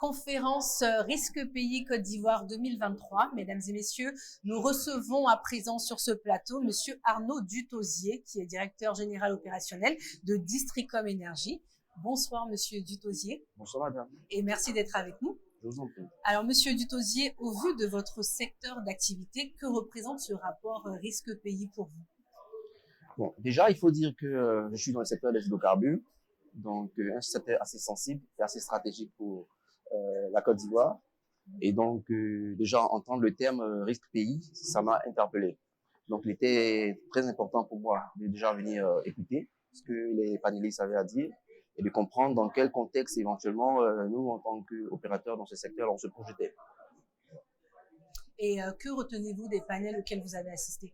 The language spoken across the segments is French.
Conférence Risque Pays Côte d'Ivoire 2023. Mesdames et messieurs, nous recevons à présent sur ce plateau Monsieur Arnaud Dutauzier, qui est directeur général opérationnel de Districom Énergie. Bonsoir Monsieur Dutauzier. Bonsoir madame. Et merci d'être avec nous. Je vous en prie. Alors Monsieur Dutauzier, au vu de votre secteur d'activité, que représente ce rapport Risque Pays pour vous? Bon, déjà, il faut dire que je suis dans le secteur des hydrocarbures, donc un secteur assez sensible et assez stratégique pour la Côte d'Ivoire. Et donc, déjà, entendre le terme risque pays, ça m'a interpellé. Donc, il était très important pour moi de déjà venir écouter ce que les panélistes avaient à dire et de comprendre dans quel contexte, éventuellement, nous, en tant qu'opérateurs dans ce secteur, on se projetait. Et que retenez-vous des panels auxquels vous avez assisté?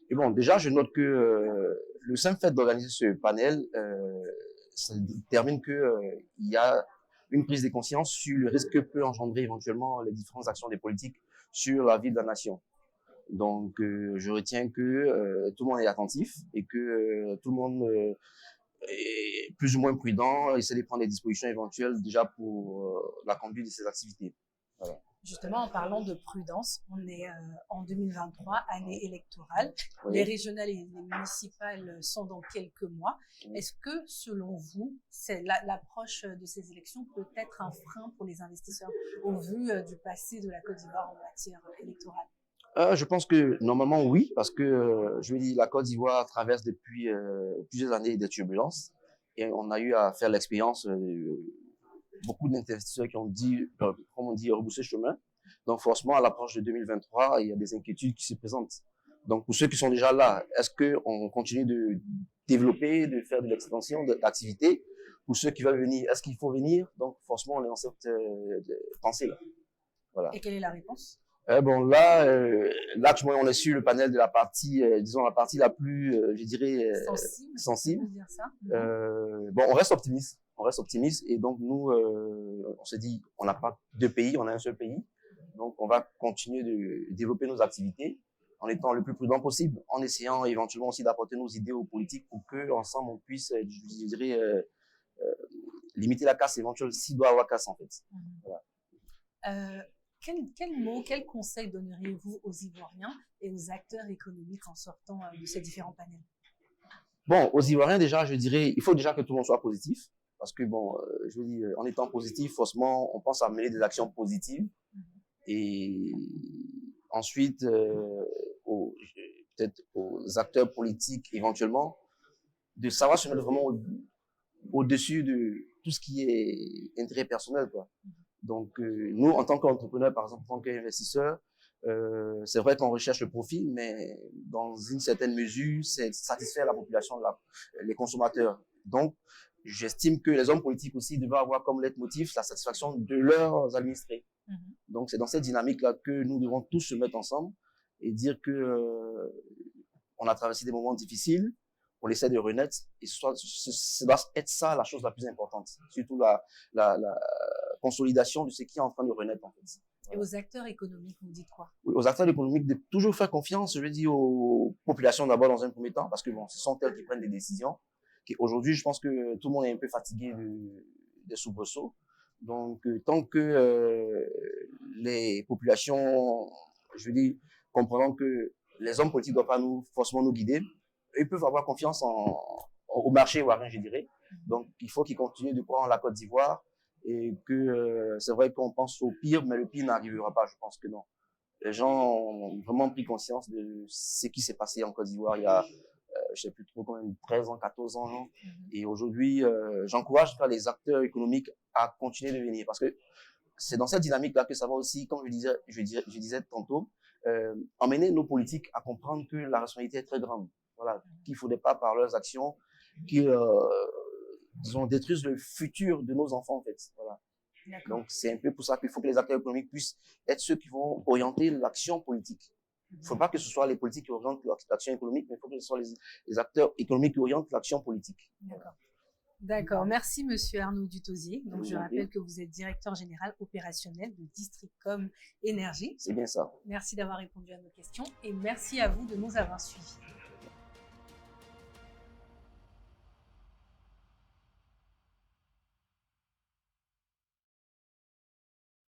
Et bon, déjà, je note que le simple fait d'organiser ce panel, ça détermine que il y a une prise de conscience sur le risque que peut engendrer éventuellement les différentes actions des politiques sur la vie de la nation. Donc, je retiens que tout le monde est attentif et que tout le monde est plus ou moins prudent, essaie de prendre des dispositions éventuelles déjà pour la conduite de ces activités. Voilà. Justement, en parlant de prudence, on est en 2023, année électorale. Oui. Les régionales et les municipales sont dans quelques mois. Est-ce que, selon vous, l'approche de ces élections peut être un frein pour les investisseurs au vu du passé de la Côte d'Ivoire en matière électorale? Je pense que normalement oui, parce que je veux dire, la Côte d'Ivoire traverse depuis plusieurs années des turbulences et on a eu à faire l'expérience beaucoup d'investisseurs qui ont dit, comme on dit, rebousser chemin. Donc forcément, à l'approche de 2023, il y a des inquiétudes qui se présentent. Donc pour ceux qui sont déjà là, est-ce qu'on continue de développer, de faire de l'extension d'activité? Pour ceux qui veulent venir, est-ce qu'il faut venir? Donc forcément, on est dans cette pensée-là. Voilà. Et quelle est la réponse? Bon, là, on est sur le panel de la partie, disons, la partie la plus, je dirais, sensible. Dire ça. Bon, on reste optimiste. On reste optimiste. Et donc, nous, on se dit, on n'a pas deux pays, on a un seul pays. Donc, on va continuer de développer nos activités en étant le plus prudent possible, en essayant éventuellement aussi d'apporter nos idées aux politiques pour que, ensemble, on puisse, je dirais, limiter la casse éventuelle s'il doit y avoir casse, en fait. Voilà. Quel mot, quel conseil donneriez-vous aux Ivoiriens et aux acteurs économiques en sortant de ces différents panels? Bon, aux Ivoiriens, déjà, je dirais, il faut déjà que tout le monde soit positif. Parce que, bon, je veux dire, en étant positif, forcément, on pense à mener des actions positives. Et ensuite, peut-être aux acteurs politiques, éventuellement, de savoir se mettre vraiment au-dessus de tout ce qui est intérêt personnel, quoi. Donc, nous, en tant qu'entrepreneurs, par exemple, en tant qu'investisseurs, c'est vrai qu'on recherche le profit, mais dans une certaine mesure, c'est satisfaire la population, les consommateurs. Donc, j'estime que les hommes politiques aussi devaient avoir comme leitmotiv la satisfaction de leurs administrés. Donc, c'est dans cette dynamique-là que nous devons tous se mettre ensemble et dire que on a traversé des moments difficiles, on essaie de renaître, et ce doit être ça la chose la plus importante, surtout la consolidation de ce qui est en train de renaître, en fait. Et aux acteurs économiques, vous dites quoi? Oui, aux acteurs économiques, de toujours faire confiance, je veux dire, aux populations d'abord dans un premier temps, parce que bon, ce sont elles qui prennent des décisions. Aujourd'hui, je pense que tout le monde est un peu fatigué des soubresauts. Donc, tant que les populations, je veux dire, comprenant que les hommes politiques ne doivent pas forcément nous guider, ils peuvent avoir confiance au marché ivoirien, je dirais. Donc, il faut qu'ils continuent de croire en la Côte d'Ivoire et que c'est vrai qu'on pense au pire, mais le pire n'arrivera pas, je pense que non. Les gens ont vraiment pris conscience de ce qui s'est passé en Côte d'Ivoire il y a, je sais plus trop combien, 13 ans, 14 ans, non? Et aujourd'hui, j'encourage les acteurs économiques à continuer de venir parce que c'est dans cette dynamique-là que ça va aussi, comme je disais tantôt, emmener nos politiques à comprendre que la responsabilité est très grande. Voilà, qu'il ne faudrait pas par leurs actions qui, disons, détruisent le futur de nos enfants, en fait. Voilà. Donc, c'est un peu pour ça qu'il faut que les acteurs économiques puissent être ceux qui vont orienter l'action politique. Il ne faut pas que ce soit les politiques qui orientent l'action économique, mais il faut que ce soit les acteurs économiques qui orientent l'action politique. D'accord. D'accord. Merci, Monsieur Arnaud Dutauzier. Donc, je rappelle que vous êtes directeur général opérationnel de Districom Énergie. C'est bien ça. Merci d'avoir répondu à nos questions et merci à vous de nous avoir suivis.